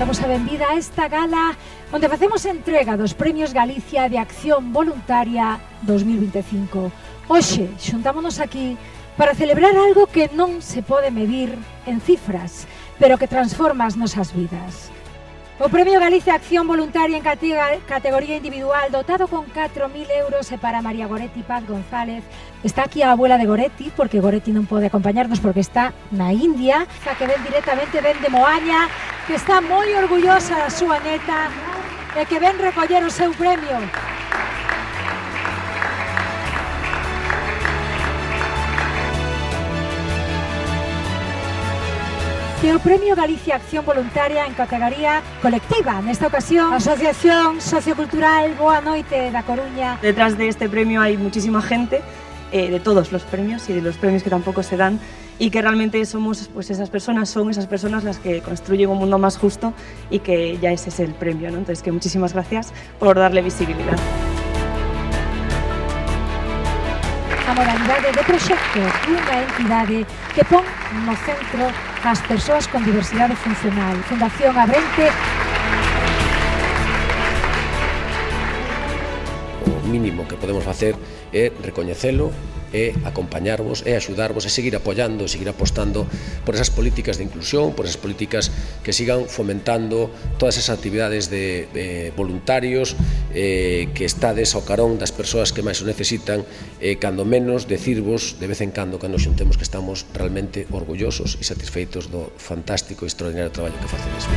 damos a benvida a esta gala onde facemos entrega dos Premios Galicia de Acción Voluntaria 2025. Hoxe xuntámonos aquí para celebrar algo que non se pode medir en cifras, pero que transforma as nosas vidas. O Premio Galicia Acción Voluntaria en categoría individual, dotado con 4.000 euros, e para María Goretti Paz González. Está aquí a abuela de Goretti, porque Goretti non pode acompañarnos porque está na India, que ven directamente de Moaña, que está moi orgullosa da súa neta e que ven recoller o seu premio. Que o Premio Galicia Acción Voluntaria en categoría colectiva. Nesta ocasión, a Asociación Sociocultural Boa Noite da Coruña. Detrás de este premio hay muchísima gente, de todos los premios y de los premios que tampoco se dan, y que realmente somos, pues son esas personas las que construyen un mundo más justo, y que ya ese es el premio, ¿no? Entonces, que muchísimas gracias por darle visibilidad. A modalidade de proxecto dunha entidade que pon no centro as persoas con diversidade funcional. Fundación Abrente. O mínimo que podemos facer é recoñecelo, é acompañarvos, é axudarvos, é seguir apoiando, é seguir apostando por esas políticas de inclusión, por esas políticas que sigan fomentando todas esas actividades de voluntarios, que estades ao carón das persoas que máis o necesitan, cando menos decirvos de vez en cando nos xuntemos que estamos realmente orgullosos e satisfeitos do fantástico e extraordinario traballo que facedes.